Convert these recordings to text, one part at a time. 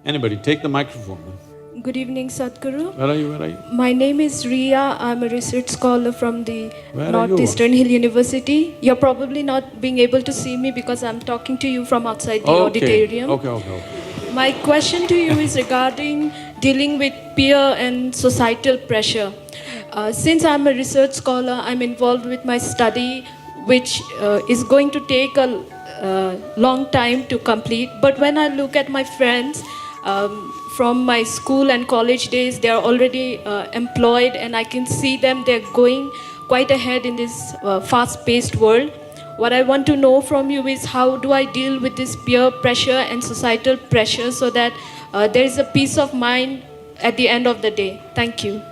Anybody, take the microphone. Good evening, Sadhguru. Where are you? Where are you? My name is Ria. I'm a research scholar from the Where are Northeastern Hill University. You're probably not being able to see me because I'm talking to you from outside the auditorium. Okay. My question to you is regarding dealing with peer and societal pressure. Since I'm a research scholar, I'm involved with my study, which is going to take a long time to complete. But when I look at my friends, from my school and college days, they are already employed, and I can see them, they're going quite ahead in this fast-paced world. What I want to know from you is how do I deal with this peer pressure and societal pressure so that there is a peace of mind at the end of the day? Thank you.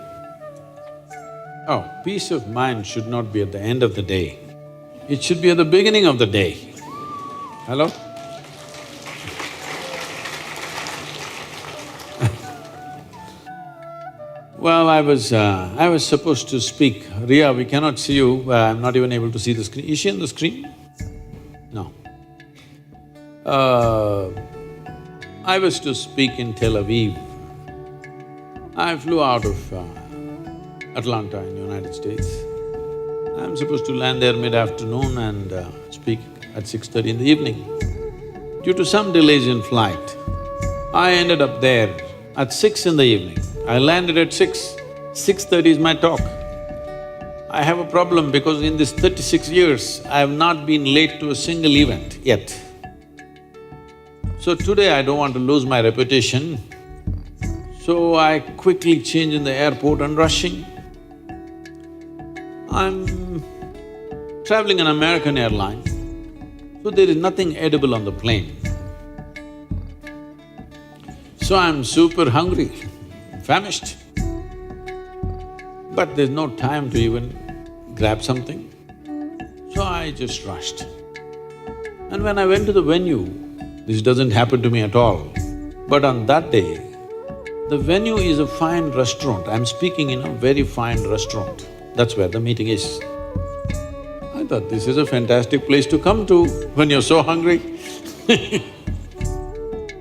Oh, peace of mind should not be at the end of the day. It should be at the beginning of the day. Hello? Well, I was supposed to speak. Ria, we cannot see you, I'm not even able to see the screen. Is she on the screen? No. I was to speak in Tel Aviv. I flew out of Atlanta in the United States. I'm supposed to land there mid-afternoon and speak at 6:30 in the evening. Due to some delays in flight, I ended up there at 6 in the evening. I landed at 6, 6:30 is my talk. I have a problem because in this 36 years, I have not been late to a single event yet. So today I don't want to lose my reputation, so I quickly change in the airport and rushing. I'm traveling an American airline, so there is nothing edible on the plane. So I'm super hungry, famished. But there's no time to even grab something, so I just rushed. And when I went to the venue, this doesn't happen to me at all, but on that day, the venue is a fine restaurant. I'm speaking in a very fine restaurant. That's where the meeting is. I thought this is a fantastic place to come to when you're so hungry.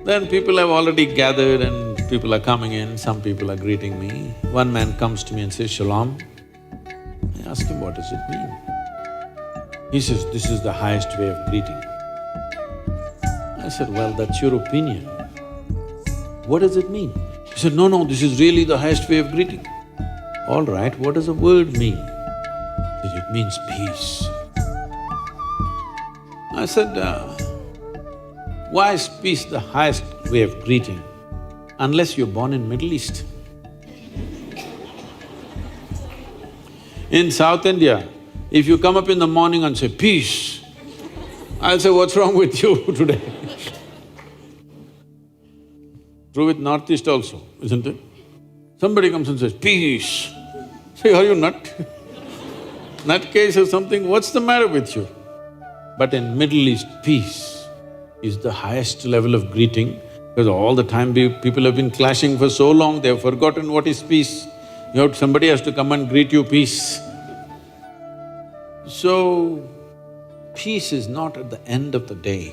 Then people have already gathered and people are coming in, some people are greeting me. One man comes to me and says, "Shalom." I ask him, "What does it mean?" He says, "This is the highest way of greeting." I said, "Well, that's your opinion. What does it mean?" He said, No, this is really the highest way of greeting." All right, what does the word mean? He said, "It means peace." I said, why is peace the highest way of greeting unless you're born in Middle East? In South India, if you come up in the morning and say, "Peace," I'll say, "What's wrong with you today?" True with Northeast also, isn't it? Somebody comes and says, "Peace." Say, "Are you nut? Nutcase or something? What's the matter with you?" But in Middle East, peace is the highest level of greeting because all the time people have been clashing for so long, they have forgotten what is peace. Somebody has to come and greet you, "Peace." So, peace is not at the end of the day.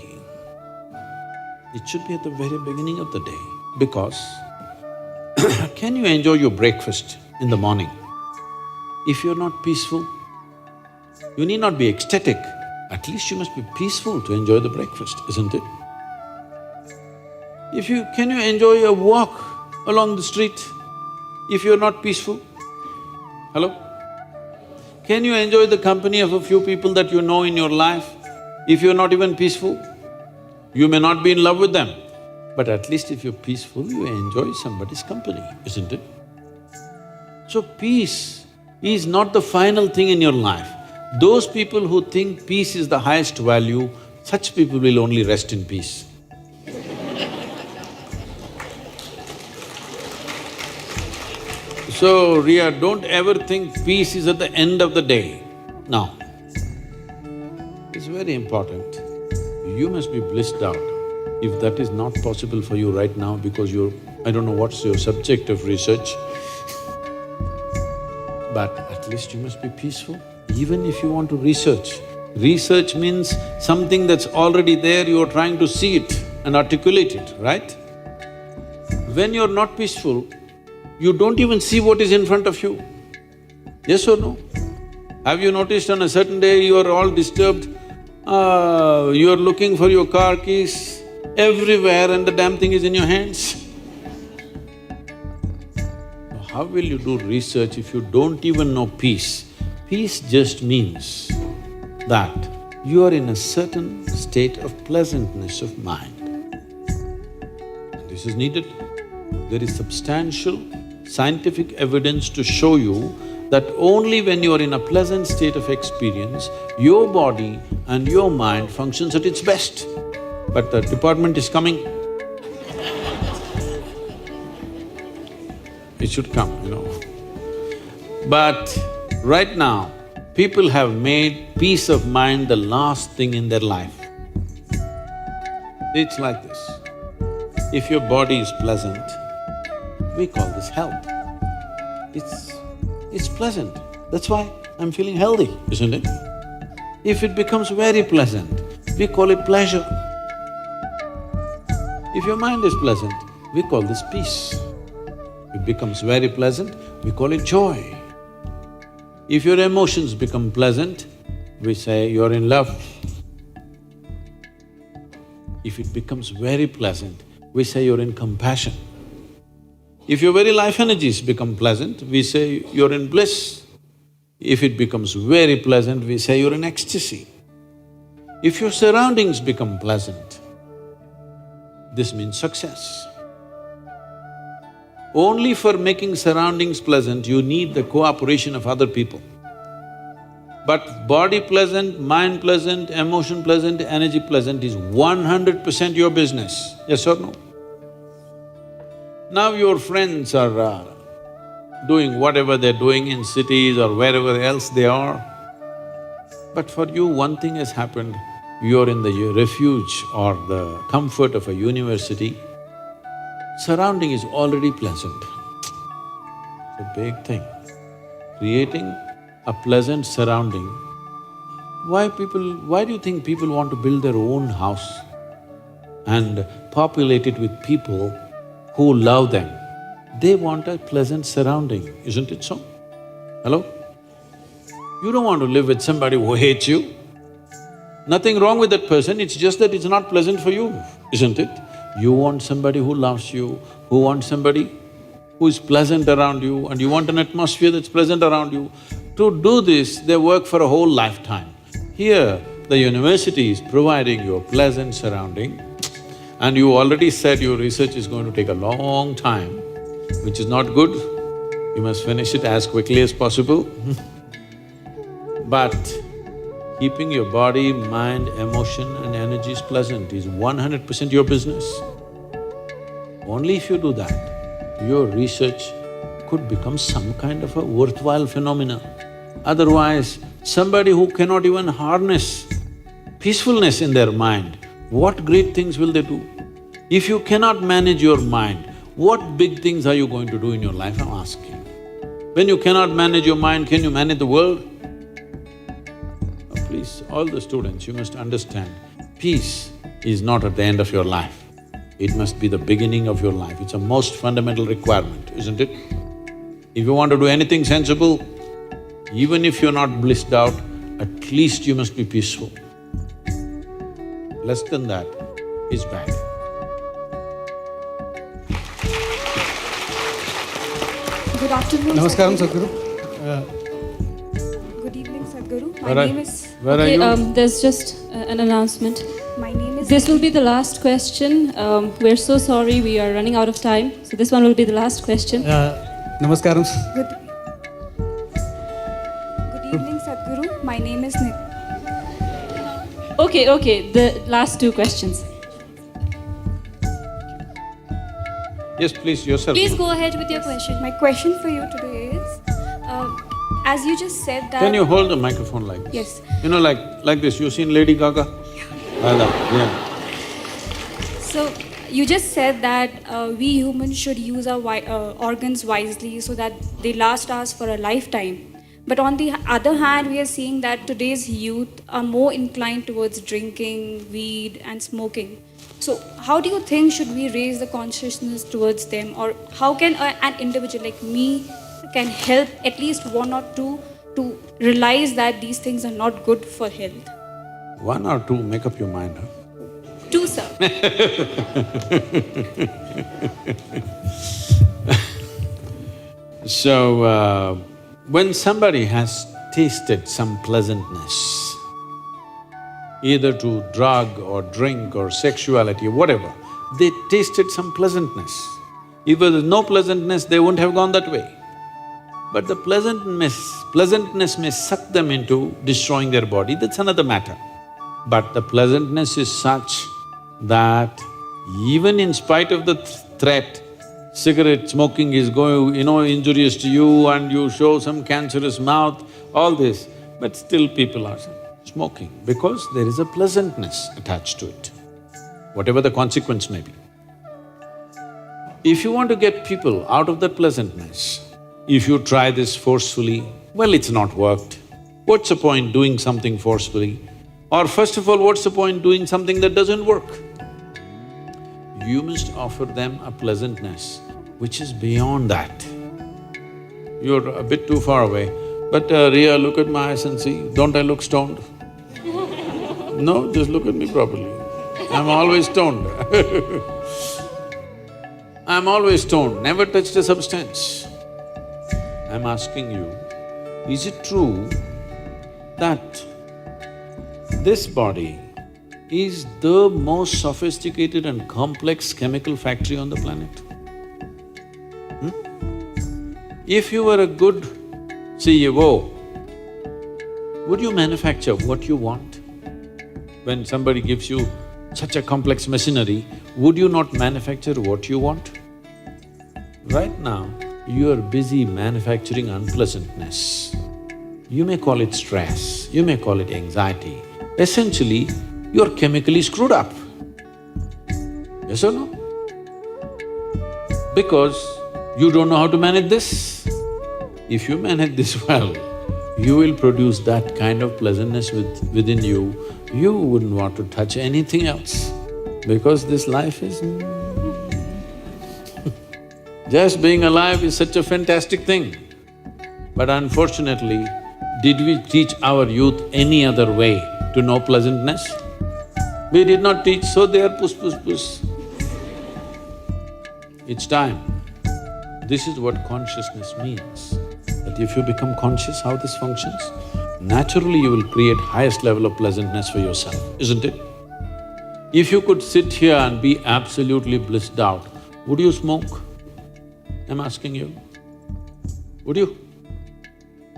It should be at the very beginning of the day because can you enjoy your breakfast in the morning? If you're not peaceful, you need not be ecstatic, at least you must be peaceful to enjoy the breakfast, isn't it? Can you enjoy a walk along the street if you're not peaceful? Hello? Can you enjoy the company of a few people that you know in your life if you're not even peaceful? You may not be in love with them, but at least if you're peaceful, you enjoy somebody's company, isn't it? So peace is not the final thing in your life. Those people who think peace is the highest value, such people will only rest in peace. So, Ria, don't ever think peace is at the end of the day. No. It's very important. You must be blissed out. If that is not possible for you right now because I don't know what's your subject of research, but at least you must be peaceful. Even if you want to research, research means something that's already there, you're trying to see it and articulate it, right? When you're not peaceful, you don't even see what is in front of you. Yes or no? Have you noticed on a certain day you are all disturbed, you are looking for your car keys everywhere and the damn thing is in your hands? How will you do research if you don't even know peace? Peace just means that you are in a certain state of pleasantness of mind. And this is needed. There is substantial scientific evidence to show you that only when you are in a pleasant state of experience, your body and your mind functions at its best. But the department is coming. It should come, you know. But right now, people have made peace of mind the last thing in their life. It's like this. If your body is pleasant, we call this health. It's pleasant. That's why I'm feeling healthy, isn't it? If it becomes very pleasant, we call it pleasure. If your mind is pleasant, we call this peace. It becomes very pleasant, we call it joy. If your emotions become pleasant, we say you're in love. If it becomes very pleasant, we say you're in compassion. If your very life energies become pleasant, we say you're in bliss. If it becomes very pleasant, we say you're in ecstasy. If your surroundings become pleasant, this means success. Only for making surroundings pleasant, you need the cooperation of other people. But body pleasant, mind pleasant, emotion pleasant, energy pleasant is 100% your business, yes or no? Now your friends are doing whatever they're doing in cities or wherever else they are. But for you, one thing has happened, you're in the refuge or the comfort of a university, surrounding is already pleasant. It's a big thing. Creating a pleasant surrounding. Why do you think people want to build their own house and populate it with people who love them? They want a pleasant surrounding, isn't it so? Hello? You don't want to live with somebody who hates you. Nothing wrong with that person, it's just that it's not pleasant for you, isn't it? You want somebody who loves you, who wants somebody who is pleasant around you, and you want an atmosphere that's pleasant around you. To do this, they work for a whole lifetime. Here, the university is providing you a pleasant surrounding, and you already said your research is going to take a long time, which is not good. You must finish it as quickly as possible. But keeping your body, mind, emotion and energies pleasant is 100% your business. Only if you do that, your research could become some kind of a worthwhile phenomena. Otherwise, somebody who cannot even harness peacefulness in their mind, what great things will they do? If you cannot manage your mind, what big things are you going to do in your life, I'm asking? When you cannot manage your mind, can you manage the world? Please, all the students, you must understand, peace is not at the end of your life. It must be the beginning of your life. It's a most fundamental requirement, isn't it? If you want to do anything sensible, even if you're not blissed out, at least you must be peaceful. Less than that is bad. Good afternoon, Namaskaram, Sadhguru. Sadhguru. Good evening, Sadhguru. Where My are- name is… Where are you? There's just an announcement. My name is… This will be the last question. We're so sorry, we are running out of time. So this one will be the last question. Namaskaram. Good evening, Sadhguru. My name is Nit. Okay, the last two questions. Yes, please, yourself. Please go ahead with your question. My question for you today is, as you just said that… Can you hold the microphone like this? Yes. You know, like this, you've seen Lady Gaga? Like that, yeah. So, you just said that we humans should use our organs wisely so that they last us for a lifetime. But on the other hand, we are seeing that today's youth are more inclined towards drinking, weed and smoking. So how do you think should we raise the consciousness towards them, or how can an individual like me can help at least one or two to realize that these things are not good for health? One or two, make up your mind, huh? Two, sir. So, when somebody has tasted some pleasantness, either to drug or drink or sexuality or whatever, they tasted some pleasantness. If there was no pleasantness, they wouldn't have gone that way. But the pleasantness may suck them into destroying their body, that's another matter. But the pleasantness is such that even in spite of the threat, cigarette smoking is going, injurious to you and you show some cancerous mouth, all this, but still people are smoking because there is a pleasantness attached to it, whatever the consequence may be. If you want to get people out of that pleasantness, if you try this forcefully, well, it's not worked. What's the point doing something forcefully? Or first of all, what's the point doing something that doesn't work? You must offer them a pleasantness which is beyond that. You're a bit too far away, but Ria, look at my eyes and see, don't I look stoned? No, just look at me properly. I'm always stoned I'm always stoned, never touched a substance. I'm asking you, is it true that this body is the most sophisticated and complex chemical factory on the planet? If you were a good CEO, would you manufacture what you want? When somebody gives you such a complex machinery, would you not manufacture what you want? Right now, you are busy manufacturing unpleasantness. You may call it stress, you may call it anxiety. Essentially, you're chemically screwed up. Yes or no? Because you don't know how to manage this. If you manage this well, you will produce that kind of pleasantness within you, you wouldn't want to touch anything else because this life is just being alive is such a fantastic thing. But unfortunately, did we teach our youth any other way to know pleasantness? We did not teach, so they are puss. It's time. This is what consciousness means, that if you become conscious how this functions, naturally you will create highest level of pleasantness for yourself, isn't it? If you could sit here and be absolutely blissed out, would you smoke? I'm asking you. Would you?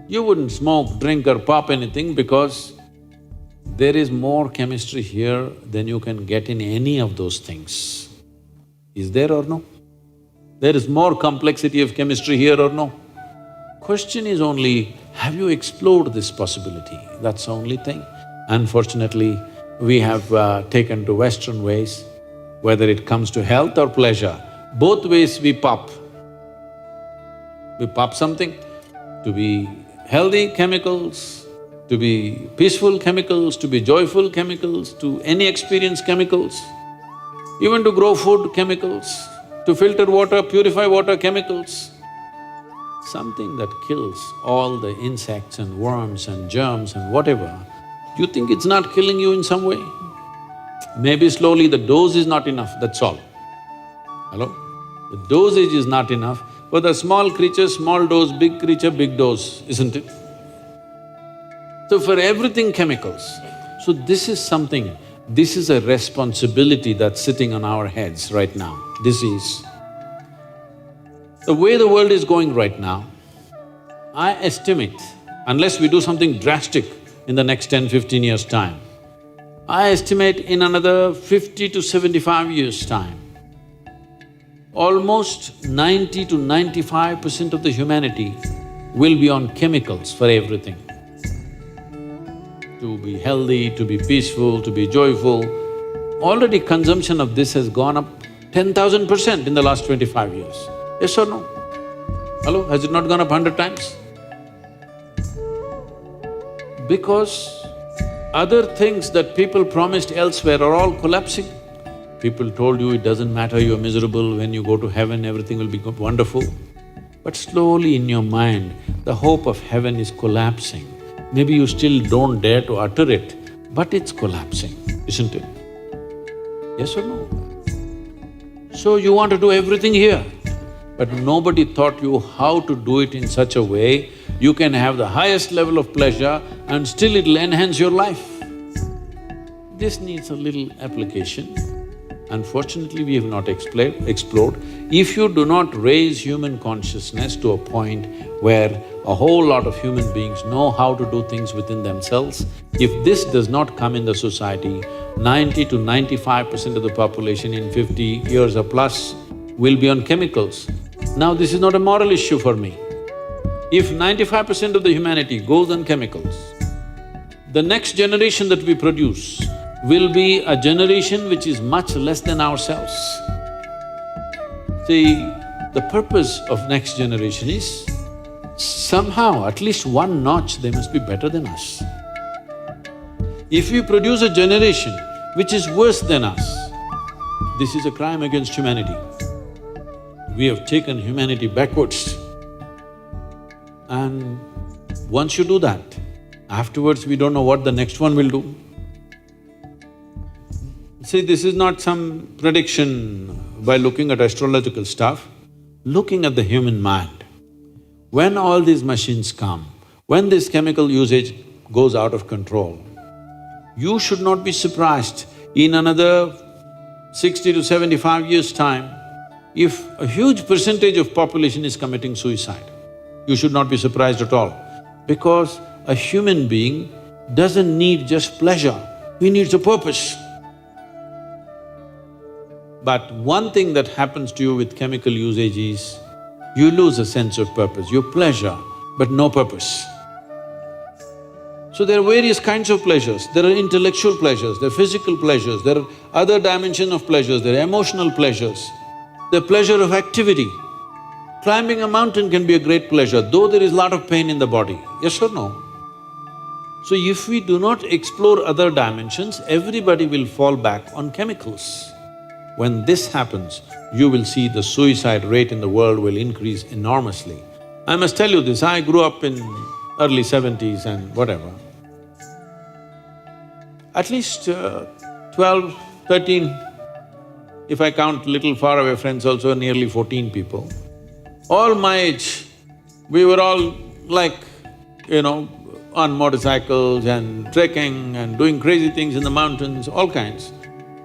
You wouldn't smoke, drink or pop anything because there is more chemistry here than you can get in any of those things. Is there or no? There is more complexity of chemistry here or no? Question is only, have you explored this possibility? That's the only thing. Unfortunately, we have taken to Western ways, whether it comes to health or pleasure, both ways we pop. We pop something to be healthy chemicals, to be peaceful chemicals, to be joyful chemicals, to any experience chemicals, even to grow food chemicals, to filter water, purify water chemicals. Something that kills all the insects and worms and germs and whatever, you think it's not killing you in some way? Maybe slowly the dose is not enough, that's all. Hello? The dosage is not enough. For the small creature, small dose, big creature, big dose, isn't it? So for everything chemicals. So this is something, this is a responsibility that's sitting on our heads right now, disease. The way the world is going right now, I estimate, unless we do something drastic in the next 10-15 years' time, I estimate in another 50 to 75 years' time, almost 90 to 95% of the humanity will be on chemicals for everything. To be healthy, to be peaceful, to be joyful. Already consumption of this has gone up 10,000% in the last 25 years. Yes or no? Hello, has it not gone up 100 times? Because other things that people promised elsewhere are all collapsing. People told you it doesn't matter, you're miserable, when you go to heaven everything will be wonderful. But slowly in your mind, the hope of heaven is collapsing. Maybe you still don't dare to utter it, but it's collapsing, isn't it? Yes or no? So you want to do everything here, but nobody taught you how to do it in such a way you can have the highest level of pleasure and still it'll enhance your life. This needs a little application. Unfortunately, we have not explored. If you do not raise human consciousness to a point where a whole lot of human beings know how to do things within themselves, if this does not come in the society, 90 to 95% of the population in 50 years or plus will be on chemicals. Now, this is not a moral issue for me. If 95% of the humanity goes on chemicals, the next generation that we produce will be a generation which is much less than ourselves. See, the purpose of next generation is somehow, at least one notch, they must be better than us. If we produce a generation which is worse than us, this is a crime against humanity. We have taken humanity backwards. And once you do that, afterwards we don't know what the next one will do. See, this is not some prediction by looking at astrological stuff, looking at the human mind. When all these machines come, when this chemical usage goes out of control, you should not be surprised in another 60 to 75 years' time, if a huge percentage of population is committing suicide. You should not be surprised at all, because a human being doesn't need just pleasure, he needs a purpose. But one thing that happens to you with chemical usage is, you lose a sense of purpose, your pleasure, but no purpose. So there are various kinds of pleasures. There are intellectual pleasures, there are physical pleasures, there are other dimension of pleasures, there are emotional pleasures, the pleasure of activity. Climbing a mountain can be a great pleasure, though there is a lot of pain in the body, yes or no? So if we do not explore other dimensions, everybody will fall back on chemicals. When this happens, you will see the suicide rate in the world will increase enormously. I must tell you this, I grew up in early 70s and whatever. At least 12, 13, if I count little faraway friends also, nearly 14 people. All my age, we were all like, on motorcycles and trekking and doing crazy things in the mountains, all kinds.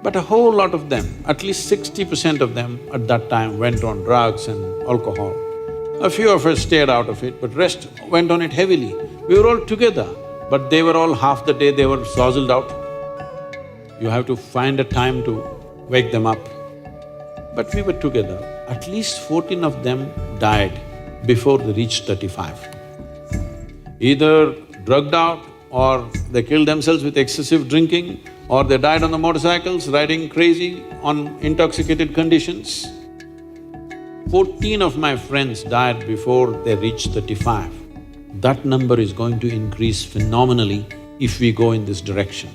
But a whole lot of them, at least 60% of them at that time went on drugs and alcohol. A few of us stayed out of it, but rest went on it heavily. We were all together, but they were all half the day they were sozzled out. You have to find a time to wake them up. But we were together. At least 14 of them died before they reached 35. Either drugged out, or they killed themselves with excessive drinking, or they died on the motorcycles, riding crazy on intoxicated conditions. 14 of my friends died before they reached 35. That number is going to increase phenomenally if we go in this direction.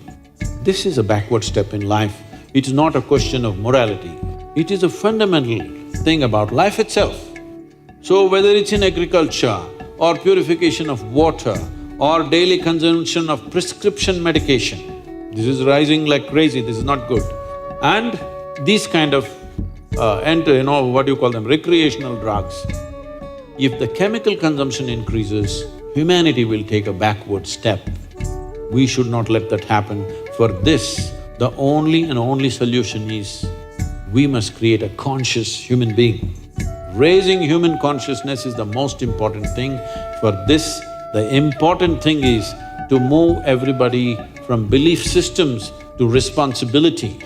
This is a backward step in life. It's not a question of morality, it is a fundamental thing about life itself. So whether it's in agriculture, or purification of water, or daily consumption of prescription medication, this is rising like crazy, this is not good. And these kind of what do you call them, recreational drugs. If the chemical consumption increases, humanity will take a backward step. We should not let that happen. For this, the only and only solution is, we must create a conscious human being. Raising human consciousness is the most important thing. For this, the important thing is to move everybody from belief systems to responsibility,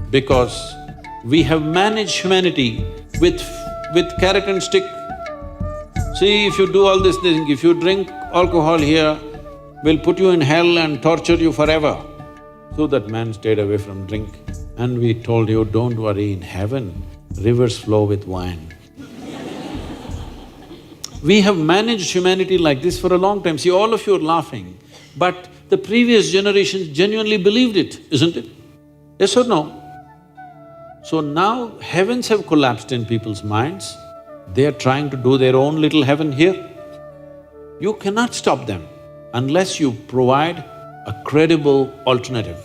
because we have managed humanity with carrot and stick. See, if you do all this thing, if you drink alcohol here, we'll put you in hell and torture you forever. So that man stayed away from drink. And we told you, don't worry, in heaven, rivers flow with wine. We have managed humanity like this for a long time. See, all of you are laughing, but the previous generations genuinely believed it, isn't it? Yes or no? So now heavens have collapsed in people's minds, they are trying to do their own little heaven here. You cannot stop them unless you provide a credible alternative.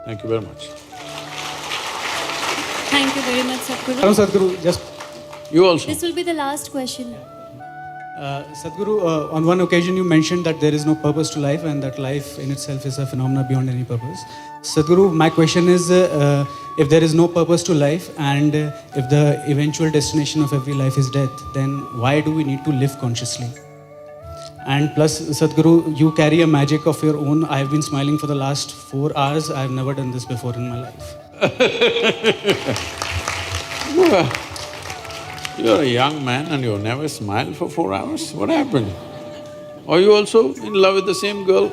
Thank you very much. Thank you very much, Sadhguru. Hello, Sadhguru. Just You also. This will be the last question. Sadhguru, on one occasion you mentioned that there is no purpose to life and that life in itself is a phenomena beyond any purpose. Sadhguru, my question is, if there is no purpose to life and if the eventual destination of every life is death, then why do we need to live consciously? And plus, Sadhguru, you carry a magic of your own. I have been smiling for the last 4 hours. I have never done this before in my life. You're a young man and you never smiled for 4 hours? What happened? Are you also in love with the same girl?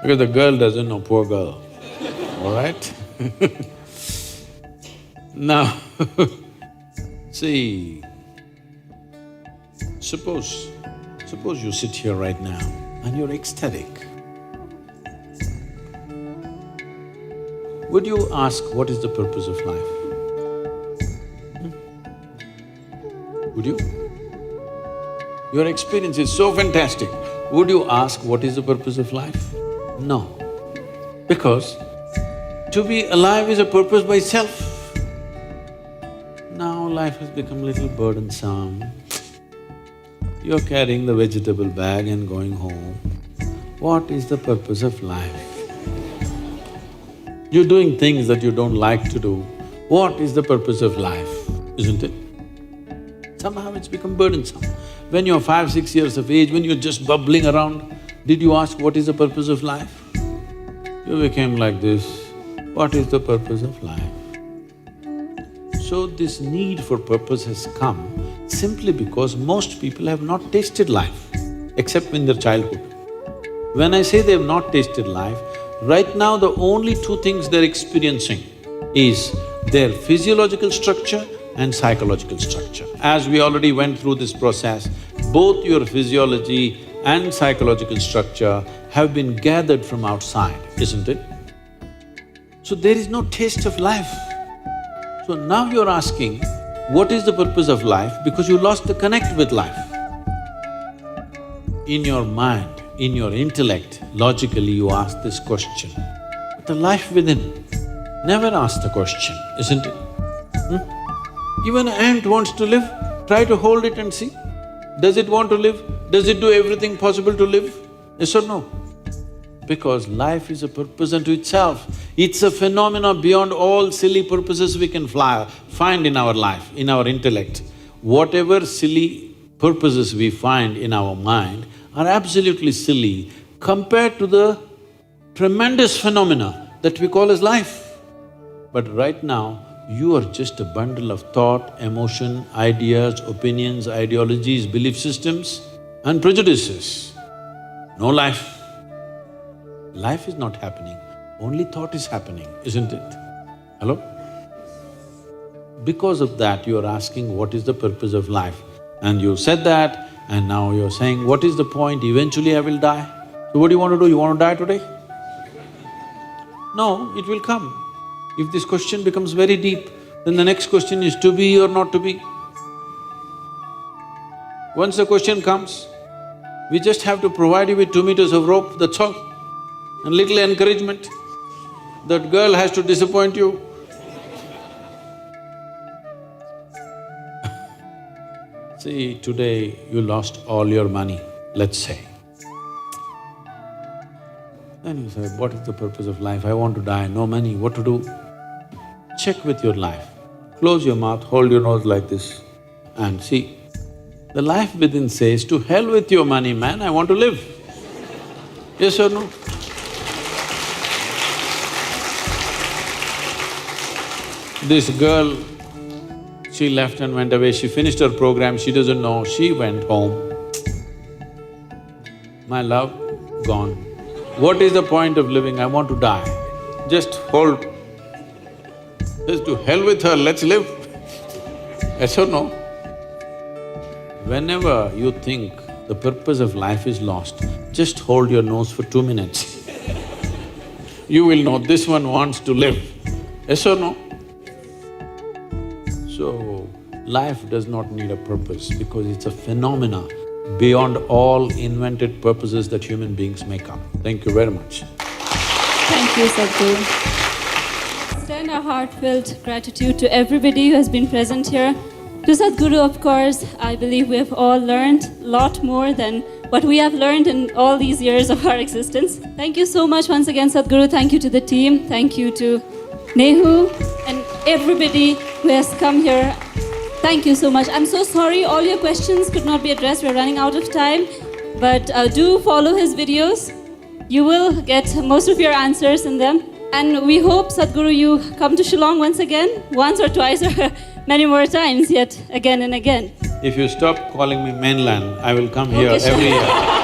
Because the girl doesn't know, poor girl, all right? Now, see, suppose you sit here right now and you're ecstatic. Would you ask what is the purpose of life? Would you? Your experience is so fantastic. Would you ask what is the purpose of life? No. Because to be alive is a purpose by itself. Now life has become a little burdensome. You're carrying the vegetable bag and going home. What is the purpose of life? You're doing things that you don't like to do. What is the purpose of life, isn't it? Somehow it's become burdensome. When you're 5, 6 years of age, when you're just bubbling around, did you ask what is the purpose of life? You became like this, what is the purpose of life? So this need for purpose has come simply because most people have not tasted life, except in their childhood. When I say they have not tasted life, right now the only 2 things they're experiencing is their physiological structure and psychological structure. As we already went through this process, both your physiology and psychological structure have been gathered from outside, isn't it? So there is no taste of life. So now you're asking, what is the purpose of life? Because you lost the connect with life. In your mind, in your intellect, logically you ask this question. But the life within never asks the question, isn't it? Even an ant wants to live, try to hold it and see. Does it want to live? Does it do everything possible to live? Yes or no? Because life is a purpose unto itself. It's a phenomena beyond all silly purposes we can find in our life, in our intellect. Whatever silly purposes we find in our mind are absolutely silly compared to the tremendous phenomena that we call as life. But right now, you are just a bundle of thought, emotion, ideas, opinions, ideologies, belief systems and prejudices. No life. Life is not happening, only thought is happening, isn't it? Hello? Because of that, you are asking what is the purpose of life. And you said that, and now you're saying, what is the point? Eventually I will die. So what do you want to do? You want to die today? No, it will come. If this question becomes very deep, then the next question is to be or not to be. Once the question comes, we just have to provide you with 2 meters of rope, that's all, and little encouragement. That girl has to disappoint you. See, today you lost all your money, let's say. Then you say, what is the purpose of life? I want to die, no money, what to do? Check with your life. Close your mouth, hold your nose like this and see. The life within says, to hell with your money, man, I want to live. Yes or no? This girl, she left and went away, she finished her program, she doesn't know, she went home. My love, gone. What is the point of living? I want to die. Just hold. Just to hell with her, let's live. Yes or no? Whenever you think the purpose of life is lost, just hold your nose for 2 minutes. You will know this one wants to live. Yes or no? So, life does not need a purpose because it's a phenomena beyond all invented purposes that human beings make up. Thank you very much. Thank you, Sadhguru. Extend our heartfelt gratitude to everybody who has been present here. To Sadhguru, of course, I believe we have all learned a lot more than what we have learned in all these years of our existence. Thank you so much once again, Sadhguru. Thank you to the team. Thank you to Nehu and everybody who has come here. Thank you so much. I'm so sorry all your questions could not be addressed. We're running out of time. But do follow his videos. You will get most of your answers in them. And we hope, Sadhguru, you come to Shillong once again, once or twice or many more times, yet again and again. If you stop calling me mainland, I will come here Okay, sure. every year.